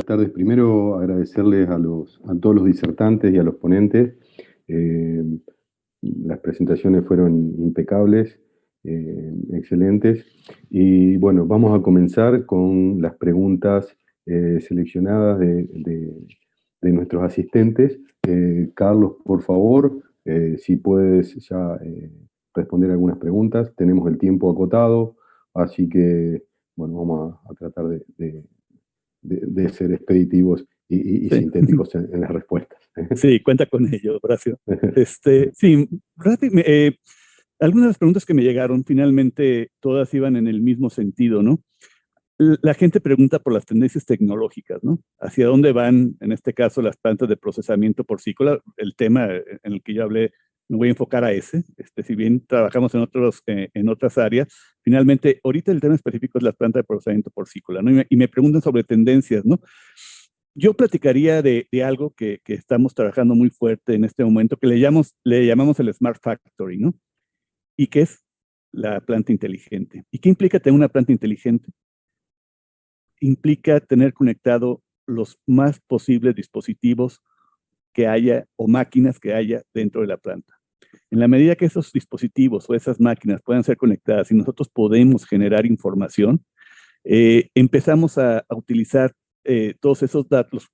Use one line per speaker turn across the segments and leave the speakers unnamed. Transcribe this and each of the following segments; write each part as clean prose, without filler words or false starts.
tardes. Primero, agradecerles a todos los disertantes y a los ponentes. Eh, las presentaciones fueron impecables, excelentes. Y bueno, vamos a comenzar con las preguntas seleccionadas de nuestros asistentes. Carlos, por favor, si puedes ya responder algunas preguntas. Tenemos el tiempo acotado, así que bueno, vamos a tratar de ser expeditivos y
Sí,
sintéticos en las respuestas.
sí, cuenta con ello, Horacio. Sí, algunas de las preguntas que me llegaron, finalmente todas iban en el mismo sentido, ¿no? La gente pregunta por las tendencias tecnológicas, ¿no? ¿Hacia dónde van, en este caso, las plantas de procesamiento porcícola? El tema en el que yo hablé, me voy a enfocar a ese. Si bien trabajamos en otras áreas, finalmente, ahorita el tema específico es la planta de procesamiento porcícola, ¿no? Y me preguntan sobre tendencias, ¿no? Yo platicaría de algo que estamos trabajando muy fuerte en este momento, que le llamamos el Smart Factory, ¿no? ¿Y qué es la planta inteligente? ¿Y qué implica tener una planta inteligente? Implica tener conectado los más posibles dispositivos que haya o máquinas que haya dentro de la planta. En la medida que esos dispositivos o esas máquinas puedan ser conectadas y nosotros podemos generar información, empezamos a utilizar todos esos datos,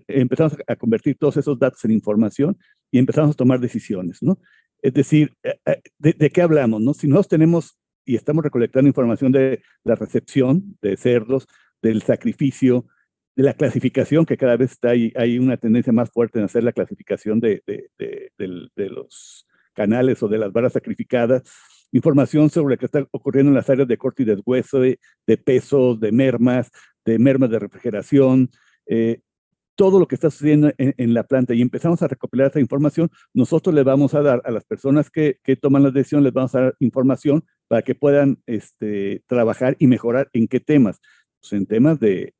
empezamos a convertir todos esos datos en información y empezamos a tomar decisiones, ¿no? Es decir, ¿de qué hablamos, no? Si nosotros tenemos y estamos recolectando información de la recepción de cerdos, del sacrificio, de la clasificación, que cada vez hay una tendencia más fuerte en hacer la clasificación de los canales o de las varas sacrificadas, información sobre lo que está ocurriendo en las áreas de corte y deshueso, de pesos, de mermas de refrigeración, todo lo que está sucediendo en la planta, y empezamos a recopilar esa información. Nosotros le vamos a dar a las personas que toman las decisiones, les vamos a dar información para que puedan trabajar y mejorar. ¿En qué temas? Pues en temas de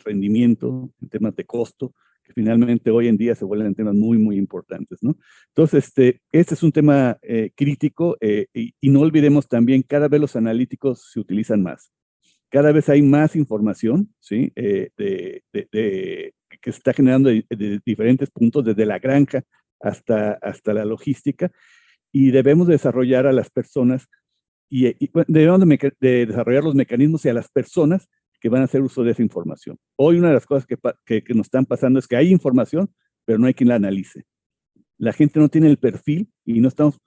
rendimiento, en temas de costo, que finalmente hoy en día se vuelven temas muy, muy importantes, ¿no? Entonces, este es un tema crítico, y no olvidemos también, cada vez los analíticos se utilizan más. Cada vez hay más información, ¿sí? Que se está generando de diferentes puntos, desde la granja hasta la logística, y debemos desarrollar a las personas bueno, debemos de desarrollar los mecanismos y a las personas que van a hacer uso de esa información. Hoy una de las cosas que nos están pasando es que hay información, pero no hay quien la analice. La gente no tiene el perfil y no estamos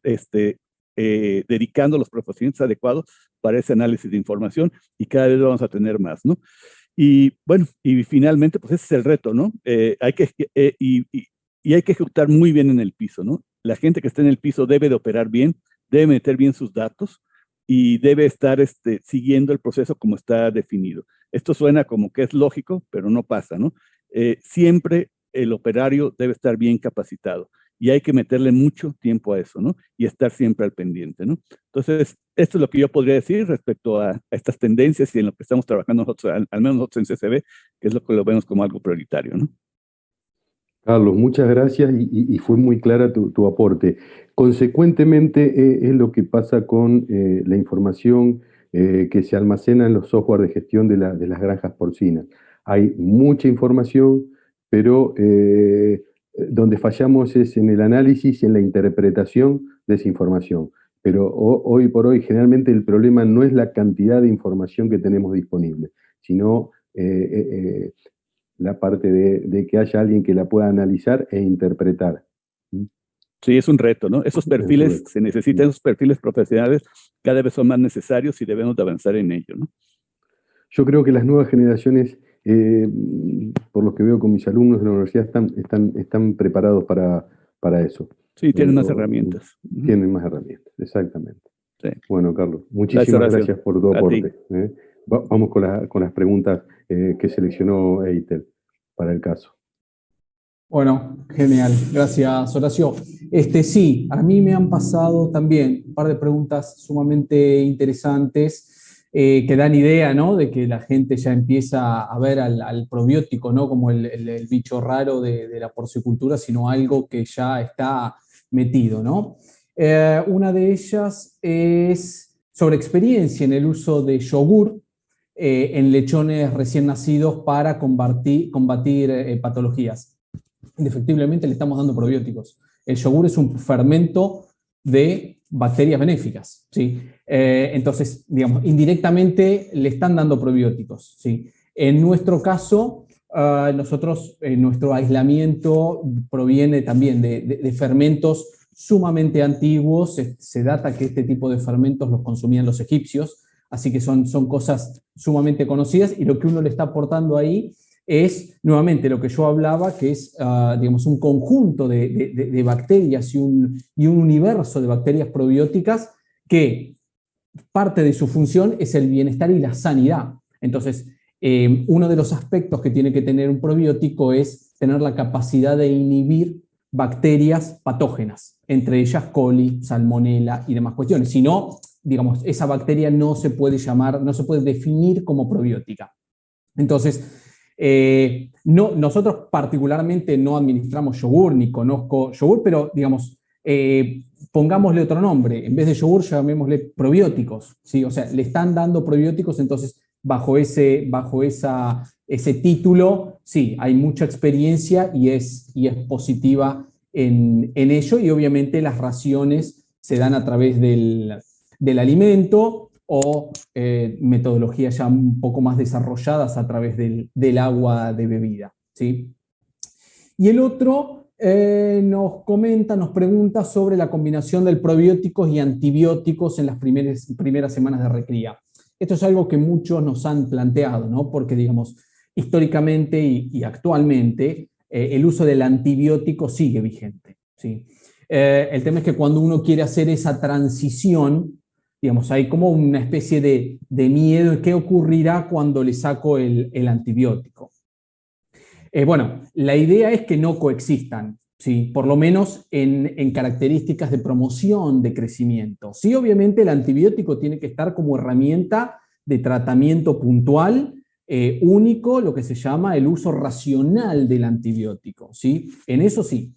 dedicando los profesionales adecuados para ese análisis de información, y cada vez lo vamos a tener más, ¿no? Y bueno, y finalmente, pues ese es el reto, ¿no? Y hay que ejecutar muy bien en el piso, ¿no? La gente que está en el piso debe de operar bien, debe meter bien sus datos y debe estar siguiendo el proceso como está definido. Esto suena como que es lógico, pero no pasa, ¿no? Siempre el operario debe estar bien capacitado, y hay que meterle mucho tiempo a eso, ¿no? Y estar siempre al pendiente, ¿no? Entonces, esto es lo que yo podría decir respecto a estas tendencias y en lo que estamos trabajando nosotros, al menos nosotros en CCB, que es lo que lo vemos como algo prioritario, ¿no?
Carlos, muchas gracias y fue muy clara tu aporte. Consecuentemente, es lo que pasa con la información que se almacena en los software de gestión de las granjas porcinas. Hay mucha información, pero donde fallamos es en el análisis y en la interpretación de esa información. Pero hoy por hoy, generalmente el problema no es la cantidad de información que tenemos disponible, sino la parte de que haya alguien que la pueda analizar e interpretar. ¿Mm?
Sí, es un reto, ¿no? Esos
Es un
perfiles,
reto.
se necesitan esos perfiles profesionales, cada vez son más necesarios y debemos de avanzar en ello, ¿no?
Yo creo que las nuevas generaciones, por lo que veo con mis alumnos de la universidad, están preparados para eso.
Sí, tienen más
O
herramientas.
tienen más herramientas, exactamente.
Sí.
Bueno, Carlos,
Gracias,
muchísimas
Horacio.
gracias por tu
A ti.
aporte. Vamos con las preguntas que seleccionó Eitel para el caso.
Bueno, genial. Gracias, Horacio. Sí, a mí me han pasado también un par de preguntas sumamente interesantes que dan idea, ¿no? De que la gente ya empieza a ver al probiótico, ¿no? Como el bicho raro de la porcicultura, sino algo que ya está metido, ¿no? Una de ellas es sobre experiencia en el uso de yogur. en lechones recién nacidos para combatir patologías. Indefectiblemente le estamos dando probióticos. El yogur es un fermento de bacterias benéficas, ¿sí? Entonces, digamos, indirectamente le están dando probióticos, ¿sí? En nuestro caso, nosotros, nuestro aislamiento proviene también de fermentos sumamente antiguos. Se data que este tipo de fermentos los consumían los egipcios, así que son cosas sumamente conocidas, y lo que uno le está aportando ahí es nuevamente lo que yo hablaba, que es, digamos, un conjunto de bacterias y un universo de bacterias probióticas que parte de su función es el bienestar y la sanidad. Entonces, uno de los aspectos que tiene que tener un probiótico es tener la capacidad de inhibir bacterias patógenas, entre ellas coli, salmonella y demás cuestiones. Si no, digamos, esa bacteria no se puede llamar, no se puede definir como probiótica. Entonces, nosotros particularmente no administramos yogur, ni conozco yogur, pero digamos, pongámosle otro nombre. En vez de yogur, llamémosle probióticos, ¿sí? O sea, le están dando probióticos, entonces bajo ese título, sí, hay mucha experiencia y es positiva en ello, y obviamente las raciones se dan a través del alimento, o metodologías ya un poco más desarrolladas a través del agua de bebida, ¿sí? Y el otro nos pregunta sobre la combinación de probióticos y antibióticos en las primeras semanas de recría. Esto es algo que muchos nos han planteado, ¿no? Porque, digamos, históricamente y actualmente el uso del antibiótico sigue vigente, ¿sí? El tema es que cuando uno quiere hacer esa transición, digamos, hay como una especie de miedo de qué ocurrirá cuando le saco el antibiótico. Bueno, la idea es que no coexistan, ¿sí? Por lo menos en características de promoción de crecimiento. Sí, obviamente el antibiótico tiene que estar como herramienta de tratamiento puntual, único, lo que se llama el uso racional del antibiótico, ¿sí? En eso sí.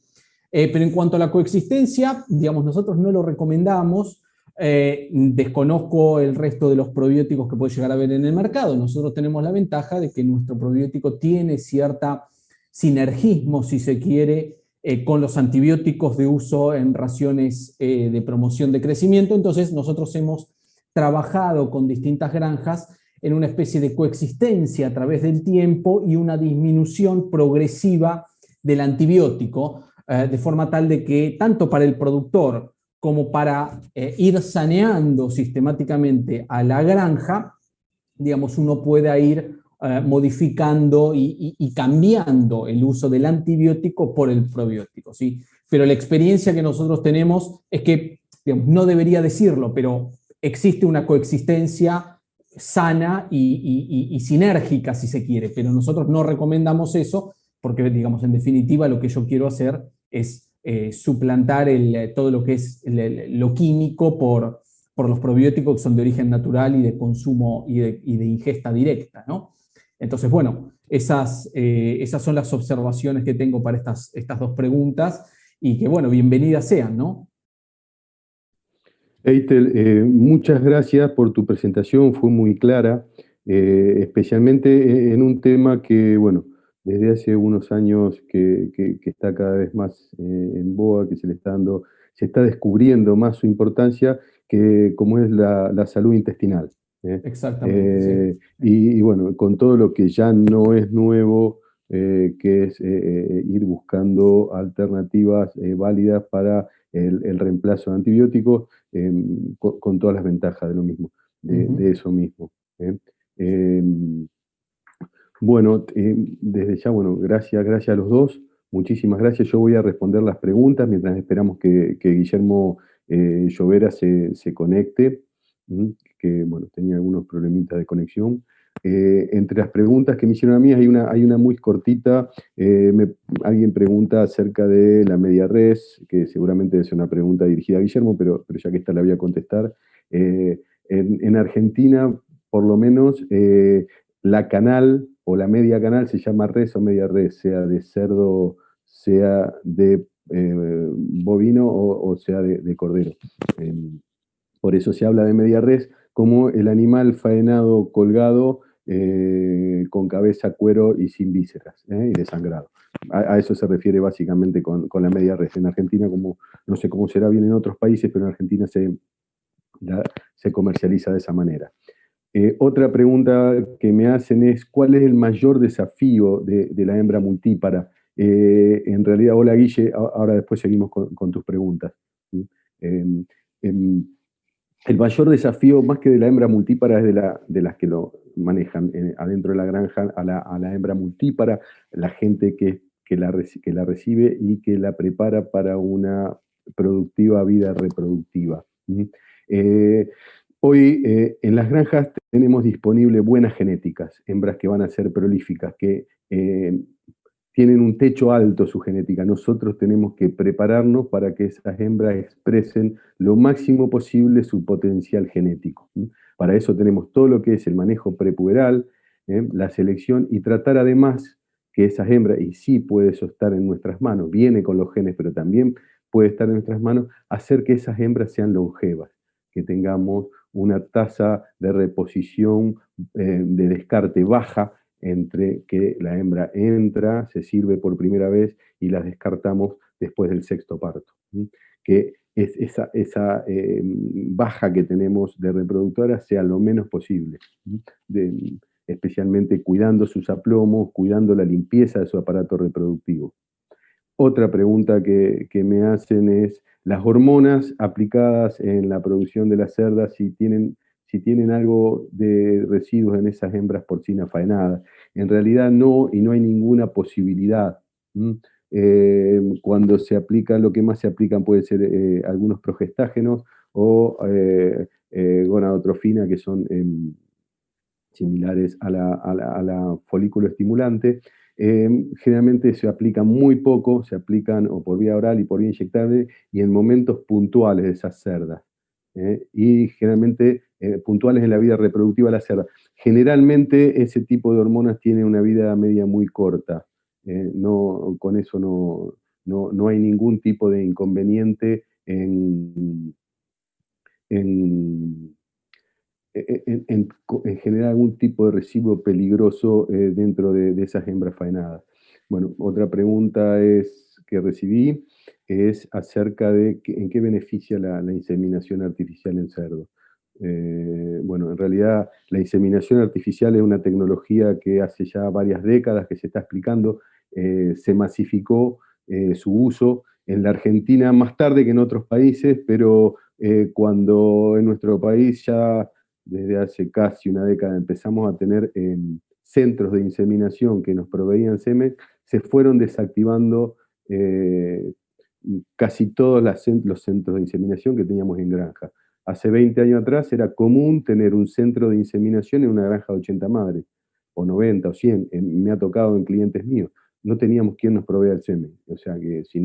Pero en cuanto a la coexistencia, digamos, nosotros no lo recomendamos. Desconozco el resto de los probióticos que puede llegar a haber en el mercado. Nosotros tenemos la ventaja de que nuestro probiótico tiene cierta sinergismo, si se quiere, con los antibióticos de uso en raciones de promoción de crecimiento. Entonces nosotros hemos trabajado con distintas granjas en una especie de coexistencia a través del tiempo y una disminución progresiva del antibiótico, de forma tal de que tanto para el productor como para ir saneando sistemáticamente a la granja, digamos, uno pueda ir modificando y cambiando el uso del antibiótico por el probiótico, ¿sí? Pero la experiencia que nosotros tenemos es que, digamos, no debería decirlo, pero existe una coexistencia sana y sinérgica, si se quiere, pero nosotros no recomendamos eso porque, digamos, en definitiva, lo que yo quiero hacer es suplantar todo lo que es lo químico por los probióticos que son de origen natural y de consumo y de ingesta directa, ¿no? Entonces, bueno, esas son las observaciones que tengo para estas dos preguntas, y que, bueno, bienvenidas sean, ¿no?
Eitel, muchas gracias por tu presentación, fue muy clara, especialmente en un tema que, bueno, desde hace unos años que está cada vez más en boga, que se está descubriendo más su importancia, que como es la salud intestinal.
Exactamente, sí.
Y bueno, con todo lo que ya no es nuevo, que es ir buscando alternativas válidas para el reemplazo de antibióticos, con todas las ventajas de lo mismo, de eso mismo. Bueno, desde ya, bueno, gracias a los dos, muchísimas gracias. Yo voy a responder las preguntas mientras esperamos que Guillermo Llovera se conecte, que, bueno, tenía algunos problemitas de conexión. Entre las preguntas que me hicieron a mí hay una muy cortita. Alguien pregunta acerca de la media res, que seguramente es una pregunta dirigida a Guillermo, pero ya que esta la voy a contestar. En Argentina, por lo menos, la canal o la media canal se llama res o media res, sea de cerdo, sea de bovino o sea de cordero. Por eso se habla de media res como el animal faenado colgado con cabeza, cuero y sin vísceras, y desangrado. A eso se refiere básicamente con la media res. En Argentina, como no sé cómo será bien en otros países, pero en Argentina se comercializa de esa manera. Otra pregunta que me hacen es, ¿cuál es el mayor desafío de la hembra multípara? En realidad, hola Guille, ahora después seguimos con tus preguntas. ¿Sí? El mayor desafío, más que de la hembra multípara, es de las que lo manejan adentro de la granja, a la hembra multípara, la gente que la recibe y que la prepara para una productiva vida reproductiva. ¿Sí? Hoy en las granjas tenemos disponible buenas genéticas, hembras que van a ser prolíficas, que tienen un techo alto su genética. Nosotros tenemos que prepararnos para que esas hembras expresen lo máximo posible su potencial genético. Para eso tenemos todo lo que es el manejo prepuberal, la selección y tratar además que esas hembras, y sí puede eso estar en nuestras manos, viene con los genes, pero también puede estar en nuestras manos, hacer que esas hembras sean longevas, que tengamos una tasa de reposición, de descarte baja, entre que la hembra entra, se sirve por primera vez y las descartamos después del sexto parto. Que esa baja que tenemos de reproductora sea lo menos posible, especialmente cuidando sus aplomos, cuidando la limpieza de su aparato reproductivo. Otra pregunta que me hacen es, las hormonas aplicadas en la producción de las cerdas, si tienen algo de residuos en esas hembras porcinas faenadas. En realidad no, y no hay ninguna posibilidad. Cuando se aplican, lo que más se aplican puede ser algunos progestágenos o gonadotrofina, que son similares a la folículo estimulante. Generalmente se aplican muy poco, se aplican o por vía oral y por vía inyectable y en momentos puntuales de esas cerdas. Y generalmente puntuales en la vida reproductiva de la cerda. Generalmente ese tipo de hormonas tiene una vida media muy corta. Con eso no hay ningún tipo de inconveniente en en generar algún tipo de residuo peligroso dentro de esas hembras faenadas. Bueno, otra pregunta que recibí es acerca de en qué beneficia la inseminación artificial en cerdo. Bueno, en realidad la inseminación artificial es una tecnología que hace ya varias décadas que se está explicando, se masificó su uso en la Argentina más tarde que en otros países, pero cuando en nuestro país ya desde hace casi una década empezamos a tener centros de inseminación que nos proveían semen, se fueron desactivando casi todos los centros de inseminación que teníamos en granja. Hace 20 años atrás era común tener un centro de inseminación en una granja de 80 madres, o 90 o 100, me ha tocado en clientes míos. No teníamos quien nos provea el semen. O sea que si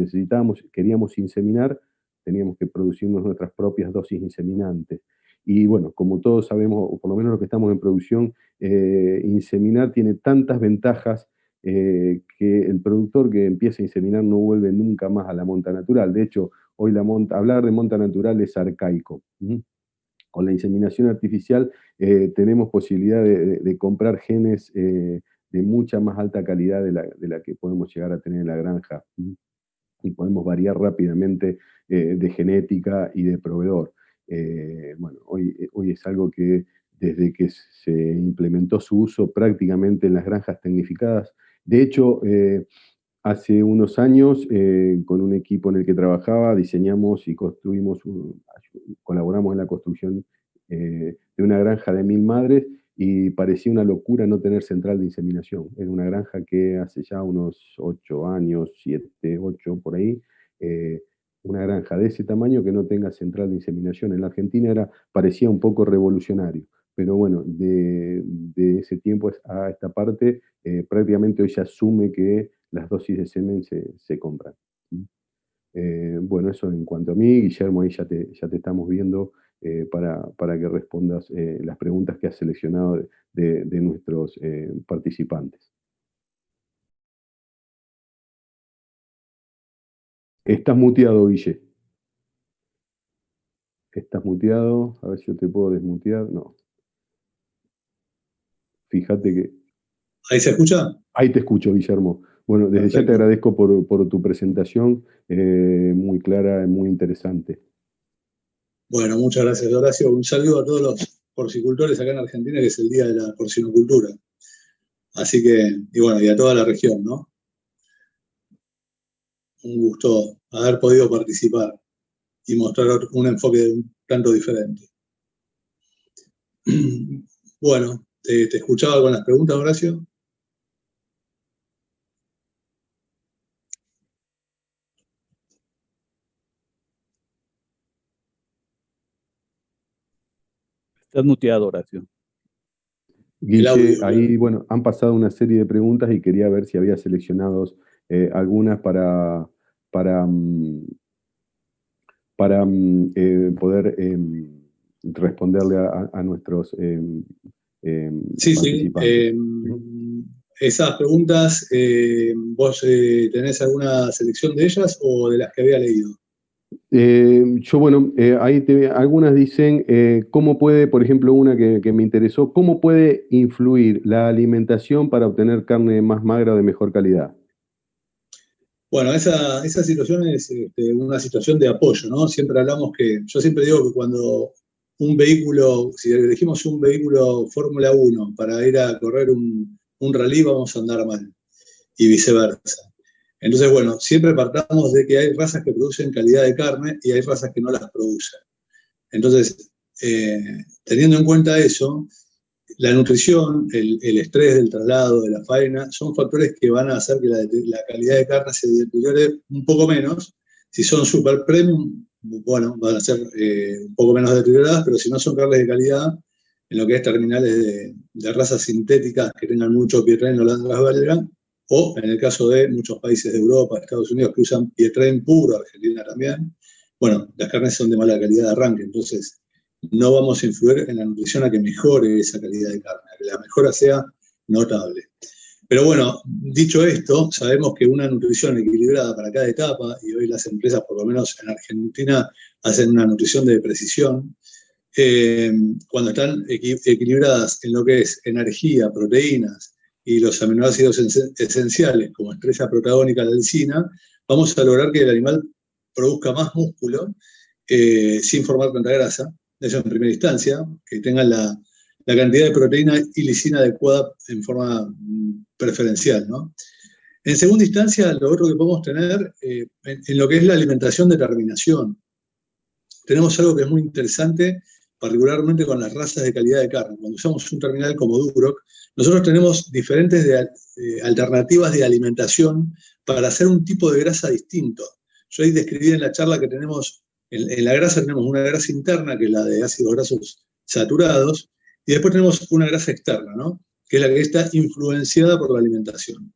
queríamos inseminar, teníamos que producirnos nuestras propias dosis inseminantes. Y bueno, como todos sabemos, o por lo menos los que estamos en producción, inseminar tiene tantas ventajas que el productor que empieza a inseminar no vuelve nunca más a la monta natural. De hecho, hoy hablar de monta natural es arcaico. Con la inseminación artificial tenemos posibilidad de comprar genes de mucha más alta calidad de la que podemos llegar a tener en la granja. Y podemos variar rápidamente de genética y de proveedor. Bueno, hoy es algo que desde que se implementó su uso prácticamente en las granjas tecnificadas, de hecho, hace unos años, con un equipo en el que trabajaba, diseñamos y colaboramos en la construcción de una granja de 1000 madres y parecía una locura no tener central de inseminación. Era una granja que hace ya unos 8 años, 7, 8 por ahí, una granja de ese tamaño que no tenga central de inseminación. En la Argentina parecía un poco revolucionario, pero bueno, de ese tiempo a esta parte, prácticamente hoy se asume que las dosis de semen se compran. Bueno, eso en cuanto a mí, Guillermo, ahí ya te estamos viendo para que respondas las preguntas que has seleccionado de nuestros participantes. Estás muteado, Guille. Estás muteado. A ver si yo te puedo desmutear. No. Fíjate que...
¿Ahí se escucha?
Ahí te escucho, Guillermo. Bueno, desde ya te agradezco por tu presentación, muy clara y muy interesante.
Bueno, muchas gracias, Horacio. Un saludo a todos los porcicultores acá en Argentina, que es el Día de la Porcinocultura. Así que, y bueno, y a toda la región, ¿no? Un gusto haber podido participar y mostrar un enfoque un tanto diferente. Bueno, te escuchaba con las preguntas, Horacio.
Estás muteado, Horacio.
Guille, ahí, bueno, han pasado una serie de preguntas y quería ver si había seleccionado algunas para poder responderle a nuestros participantes.
Esas preguntas, ¿vos tenés alguna selección de ellas o de las que había leído?
Yo, bueno, ahí algunas dicen, ¿cómo puede, por ejemplo, una que me interesó, cómo puede influir la alimentación para obtener carne más magra o de mejor calidad?
Bueno, esa situación es una situación de apoyo, ¿no? Siempre hablamos yo siempre digo que cuando un vehículo, si elegimos un vehículo Fórmula 1 para ir a correr un rally, vamos a andar mal, y viceversa. Entonces, bueno, siempre partamos de que hay razas que producen calidad de carne y hay razas que no las producen. Entonces, teniendo en cuenta eso, la nutrición, el estrés del traslado, de la faena, son factores que van a hacer que la calidad de carne se deteriore un poco menos. Si son super premium, bueno, van a ser un poco menos deterioradas, pero si no son carnes de calidad, en lo que es terminales de razas sintéticas que tengan mucho pietrain o largas belga, o en el caso de muchos países de Europa, Estados Unidos, que usan pietrain puro, Argentina también, bueno, las carnes son de mala calidad de arranque, entonces no vamos a influir en la nutrición a que mejore esa calidad de carne, a que la mejora sea notable. Pero bueno, dicho esto, sabemos que una nutrición equilibrada para cada etapa, y hoy las empresas, por lo menos en Argentina, hacen una nutrición de precisión, cuando están equilibradas en lo que es energía, proteínas y los aminoácidos esenciales, como estrella protagónica, la lisina, vamos a lograr que el animal produzca más músculo sin formar tanta grasa. Eso en primera instancia, que tengan la cantidad de proteína y lisina adecuada en forma preferencial, ¿no? En segunda instancia, lo otro que podemos tener en lo que es la alimentación de terminación. Tenemos algo que es muy interesante, particularmente con las razas de calidad de carne. Cuando usamos un terminal como Duroc, nosotros tenemos diferentes alternativas de alimentación para hacer un tipo de grasa distinto. Yo ahí describí en la charla que tenemos, en la grasa tenemos una grasa interna, que es la de ácidos grasos saturados, y después tenemos una grasa externa, ¿no? Que es la que está influenciada por la alimentación.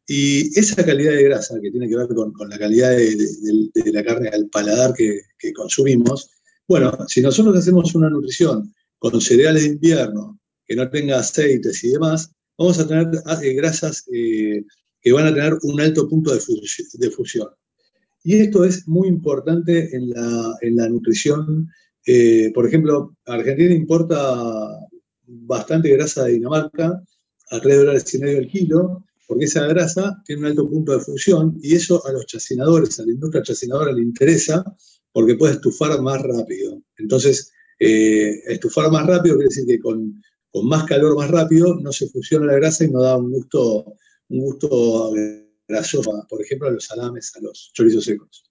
Y esa calidad de grasa, que tiene que ver con la calidad de la carne al paladar que consumimos, bueno, si nosotros hacemos una nutrición con cereales de invierno, que no tenga aceites y demás, vamos a tener grasas que van a tener un alto punto de fusión. Y esto es muy importante en la nutrición. Por ejemplo, Argentina importa bastante grasa de Dinamarca, a $3.50 el kilo, porque esa grasa tiene un alto punto de fusión y eso a los chacinadores, a la industria chacinadora le interesa porque puede estufar más rápido. Entonces, estufar más rápido quiere decir que con más calor más rápido no se fusiona la grasa y no da un gusto grasoso, por ejemplo, a los salames, a los chorizos secos.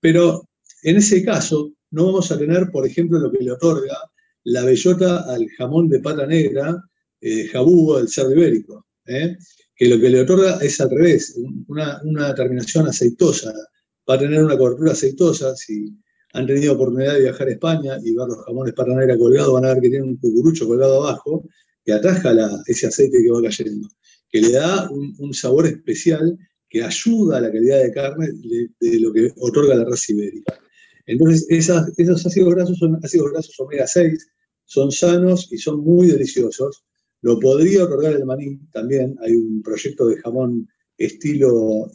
Pero en ese caso no vamos a tener, por ejemplo, lo que le otorga la bellota al jamón de pata negra, jabugo del cerdo ibérico, que lo que le otorga es al revés, una terminación aceitosa. Va a tener una cobertura aceitosa. Si han tenido oportunidad de viajar a España y ver los jamones pata negra colgados, van a ver que tienen un cucurucho colgado abajo que ataja ese aceite que va cayendo, que le da un sabor especial que ayuda a la calidad de carne de lo que otorga la raza ibérica. Entonces, esos ácidos grasos son ácidos grasos omega 6, son sanos y son muy deliciosos. Lo podría otorgar el maní también. Hay un proyecto de jamón estilo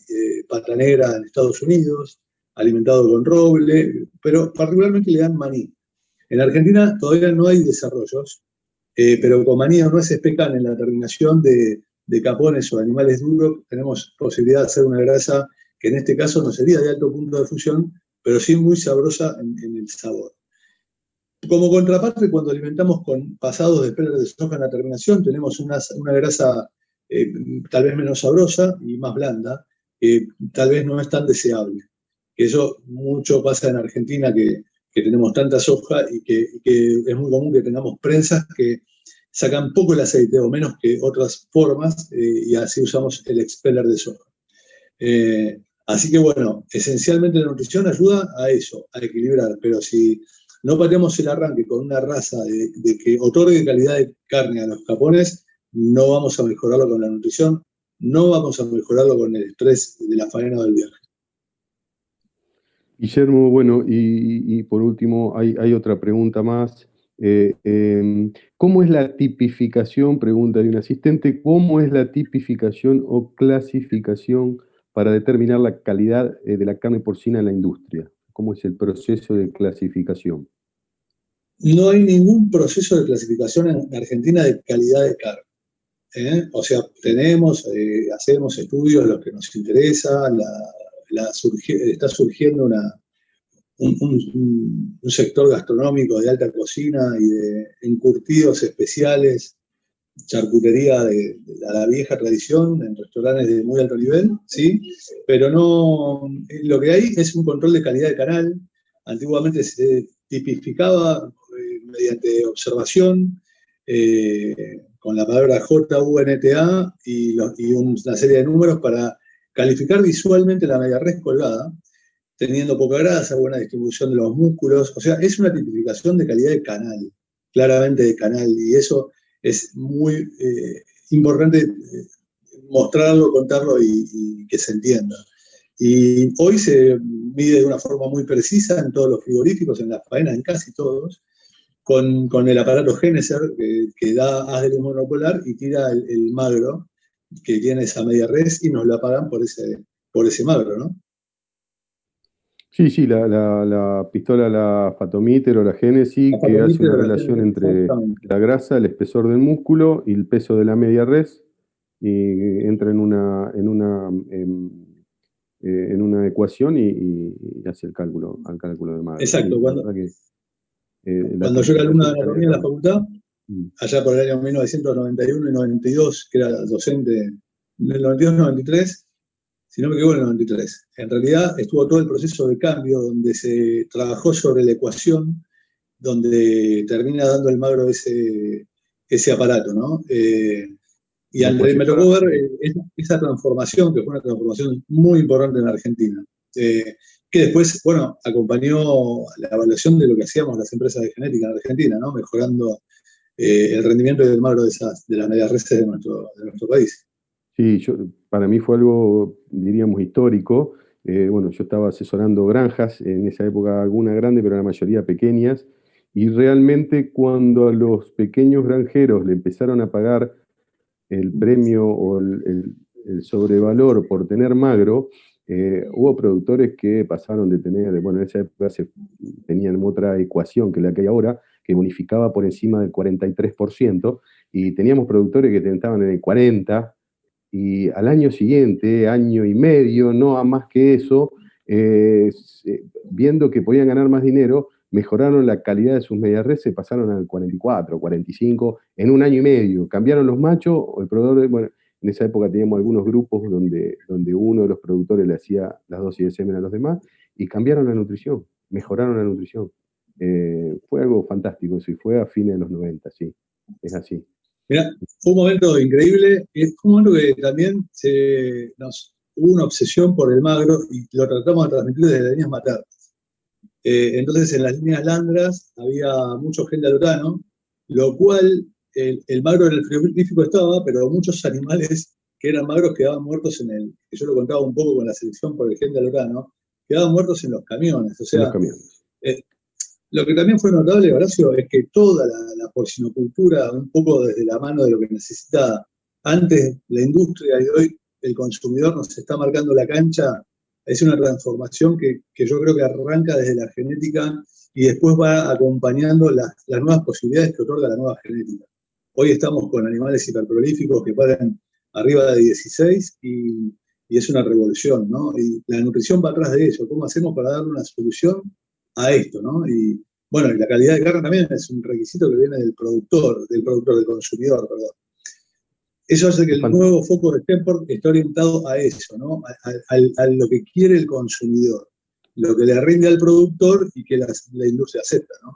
pata negra en Estados Unidos, alimentado con roble, pero particularmente le dan maní. En Argentina todavía no hay desarrollos. pero con maní o nueces pecan en la terminación de capones o animales duros, tenemos posibilidad de hacer una grasa que en este caso no sería de alto punto de fusión, pero sí muy sabrosa en el sabor. Como contraparte, cuando alimentamos con pasados de pelar de soja en la terminación, tenemos una grasa tal vez menos sabrosa y más blanda, que tal vez no es tan deseable. Eso mucho pasa en Argentina, que tenemos tanta soja y que es muy común que tengamos prensas que sacan poco el aceite o menos que otras formas, y así usamos el expeller de soja. Así que bueno, esencialmente la nutrición ayuda a eso, a equilibrar, pero si no pateamos el arranque con una raza de que otorgue calidad de carne a los capones, no vamos a mejorarlo con la nutrición, no vamos a mejorarlo con el estrés de la faena del viaje.
Guillermo, bueno, y por último, hay otra pregunta más. ¿Cómo es la tipificación? Pregunta de un asistente, ¿cómo es la tipificación o clasificación para determinar la calidad de la carne porcina en la industria? ¿Cómo es el proceso de clasificación?
No hay ningún proceso de clasificación en Argentina de calidad de carne. O sea, hacemos estudios, los que nos interesa, está surgiendo un sector gastronómico de alta cocina y de encurtidos especiales, charcutería de la vieja tradición, en restaurantes de muy alto nivel, ¿sí? Pero no, lo que hay es un control de calidad de canal. Antiguamente se tipificaba mediante observación, con la palabra JUNTA y una serie de números para calificar visualmente la media res colgada, teniendo poca grasa, buena distribución de los músculos. O sea, es una tipificación de calidad de canal, claramente de canal, y eso es muy importante mostrarlo, contarlo y que se entienda. Y hoy se mide de una forma muy precisa en todos los frigoríficos, en las faenas, en casi todos, con el aparato Geneser que da haz de luz monopolar y tira el magro que tiene esa media res y nos la pagan por ese magro, ¿no?
Sí, la pistola, la Fatometer o la Génesis, que hace una relación entre la grasa, el espesor del músculo y el peso de la media res, y entra en una ecuación y hace el cálculo de magro.
Exacto.
Sí,
cuando yo era alumno de anatomía en la facultad, allá por el año 1991 y 92, que era docente del 92-93, si no me equivoco, en el 93. En realidad estuvo todo el proceso de cambio donde se trabajó sobre la ecuación, donde termina dando el magro ese aparato, ¿no? Y me tocó ver esa transformación, que fue una transformación muy importante en Argentina, que después, bueno, acompañó la evaluación de lo que hacíamos las empresas de genética en Argentina, ¿no? Mejorando el rendimiento del magro de las medias reses de nuestro país.
Sí, para mí fue algo, diríamos, histórico. Bueno, yo estaba asesorando granjas, en esa época algunas grandes, pero la mayoría pequeñas, y realmente cuando a los pequeños granjeros le empezaron a pagar el premio o el sobrevalor por tener magro, hubo productores que pasaron de tener, bueno, en esa época tenían otra ecuación que la que hay ahora, que bonificaba por encima del 43%, y teníamos productores que estaban en el 40%, y al año siguiente, año y medio, no a más que eso, viendo que podían ganar más dinero, mejoraron la calidad de sus medias res, se pasaron al 44, 45, en un año y medio. Cambiaron los machos, el proveedor, bueno, en esa época teníamos algunos grupos donde uno de los productores le hacía las dosis de semen a los demás, y cambiaron la nutrición, mejoraron la nutrición. Fue algo fantástico eso, y fue a fines de los 90, sí, es así.
Mirá, fue un momento increíble, fue un momento que también hubo una obsesión por el magro y lo tratamos de transmitir desde las líneas maternas. Entonces en las líneas landras había mucho gel de alotano, lo cual el magro en el frigorífico estaba, pero muchos animales que eran magros quedaban muertos que yo lo contaba un poco con la selección por el gel de alotano, quedaban muertos en los camiones. O sea,
los camiones.
Lo que también fue notable, Horacio, es que toda la porcinocultura, un poco desde la mano de lo que necesitaba antes la industria y hoy el consumidor nos está marcando la cancha, es una transformación que yo creo que arranca desde la genética y después va acompañando las nuevas posibilidades que otorga la nueva genética. Hoy estamos con animales hiperprolíficos que paran arriba de 16 y es una revolución, ¿no? Y la nutrición va atrás de eso. ¿Cómo hacemos para darle una solución a esto, ¿no? Y bueno, y la calidad de carne también es un requisito que viene del consumidor, perdón. Eso hace que el nuevo foco de Stenport esté orientado a eso, ¿no? A lo que quiere el consumidor, lo que le rinde al productor y que la industria acepta, ¿no?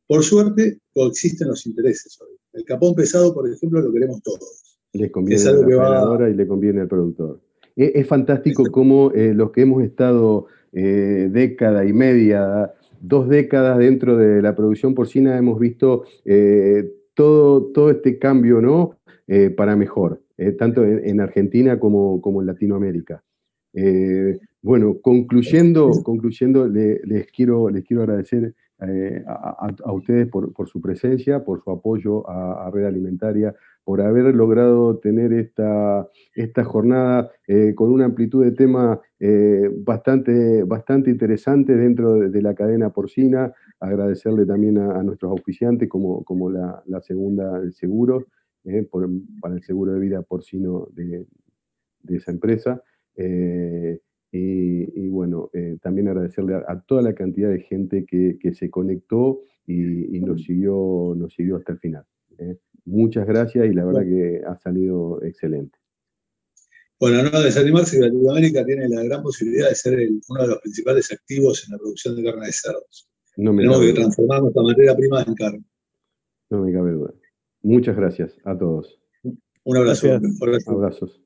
Por suerte, coexisten los intereses hoy. El capón pesado, por ejemplo, lo queremos todos.
Les conviene a la operadora y le conviene al productor. Es fantástico cómo los que hemos estado década y media, 2 décadas dentro de la producción porcina, hemos visto todo este cambio, ¿no? Para mejor, tanto en Argentina como en Latinoamérica. Bueno, concluyendo, les quiero agradecer a ustedes por su presencia, por su apoyo a Red Alimentaria, por haber logrado tener esta jornada con una amplitud de tema bastante interesante dentro de la cadena porcina. Agradecerle también a nuestros auspiciantes como la segunda del seguro, para el seguro de vida porcino de esa empresa. Y bueno, también agradecerle a toda la cantidad de gente que se conectó y nos siguió hasta el final. Muchas gracias y la verdad que ha salido excelente.
Bueno, no desanimarse, Latinoamérica tiene la gran posibilidad de ser uno de los principales activos en la producción de carne de cerdos. Tenemos que transformar nuestra materia prima en carne.
No me cabe duda. Muchas gracias a todos.
Un abrazo.
Abrazos.